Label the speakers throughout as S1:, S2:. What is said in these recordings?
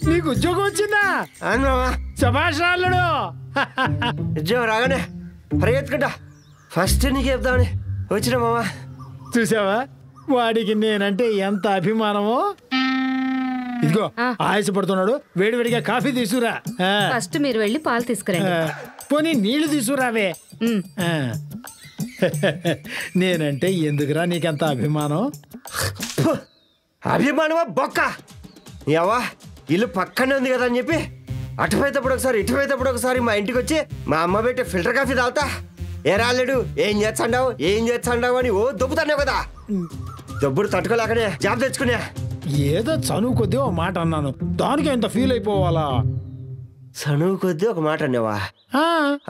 S1: నీకు ఉద్యోగం వచ్చిందా? శభాష్ అల్లుడు.
S2: ఉద్యోగం రాగానే పరిగెత్తుకుంటా ఫస్ట్ నీకు చెప్తామని వచ్చిన మామా.
S1: చూసావా వాడికి నేనంటే ఎంత అభిమానమో. ఇదిగో ఆయాసపడుతున్నాడు, వేడివేడిగా కాఫీ తీసుకురా.
S3: ఫస్ట్ మీరు వెళ్ళి పాలు తీసుకురండి.
S1: పోనీ నీళ్లు తీసుకురావే. నేనంటే ఎందుకురా నీకంత అభిమానం?
S2: అభిమానమా బొక్క? ఏవా ఇల్లు పక్కనే ఉంది కదా అని చెప్పి అటుపోయేటప్పుడు ఒకసారి ఇటుపోయేటప్పుడు ఒకసారి మా ఇంటికి వచ్చి మా అమ్మ పెట్టే ఫిల్టర్ కాఫీ తాగుతా. ఏ రాలేడు ఏం చేస్తాండావు అని ఓ దొబ్బుతాన్నావు కదా. దొబ్బుడు తట్టుకోలేకనే జాబ్ తెచ్చుకున్నా.
S1: ఏదో చనువు కొద్దీ ఒక మాట అన్నాను, దానికి ఎంత ఫీల్ అయిపోవాలా?
S2: చనువు కొద్దీ ఒక మాట అన్నావా?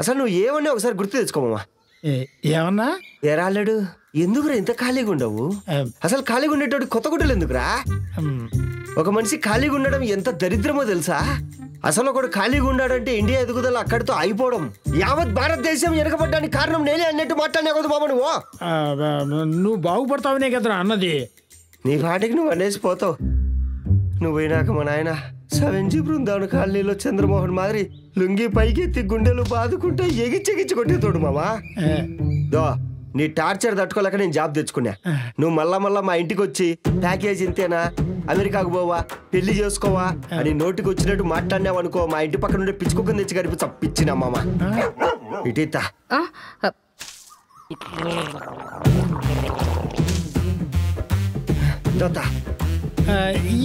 S2: అసలు నువ్వు ఏమన్నా ఒకసారి గుర్తు తెచ్చుకోమా.
S1: ఏమన్నా?
S2: ఏ రాలేడు ఎందుకురా ఇంత ఖాళీగా ఉండవు? అసలు ఖాళీగా ఉండేటోడు కొత్త గుడ్డలు ఎందుకురా? ఒక మనిషి ఖాళీగా ఉండడం ఎంత దరిద్రమో తెలుసా? అసలు ఒకడు ఖాళీగా ఉన్నాడంటే ఇండియా ఎదుగుదల అక్కడితో అయిపోవడం. యావత్ భారతదేశం వెనకబడ్డానికి కారణం నేనే అన్నట్టు మాట్లాడినా కదా బాబు నువ్వు.
S1: నువ్వు బాగుపడతావనే కదరా అన్నది.
S2: నీ పాటికి నువ్వు అనేసిపోతావు. నువ్వైనాక మా నాయన 7G బృందావన కాలనీలో చంద్రమోహన్ మాదిరి లుంగి పైకి ఎత్తి గుండెలు బాదుకుంటే ఎగిచ్చి కొట్టేతోడు మామా. దో నీ టార్చర్ తట్టుకోలేక నేను జాబ్ తెచ్చుకున్నా. నువ్వు మళ్ళా మా ఇంటికి వచ్చి ప్యాకేజ్ ఇంతేనా, అమెరికాకు పోవా, పెళ్లి చేసుకోవా అని నోటికి వచ్చినట్టు మాట్లాడినావు అనుకో, మా ఇంటి పక్కన ఉండే పిచ్చుకుని తెచ్చి గడిపి చప్పిచ్చినా మామ. ఇటీతా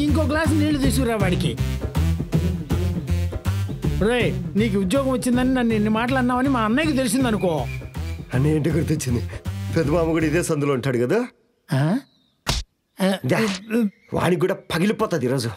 S1: ఇంకో గ్లాస్ నీళ్లు తీసుకురా వాడికి. రే నీకు ఉద్యోగం వచ్చిందని నన్ను ఎన్ని మాటలు అన్నావని మా అన్నయ్యకి తెలిసిందనుకో.
S2: అన్నయ్య ఇంటి గుర్తొచ్చింది, పెద్ద మామ కూడా ఇదే సందులో ఉంటాడు కదా, వాడికి కూడా పగిలిపోతుంది ఈరోజు.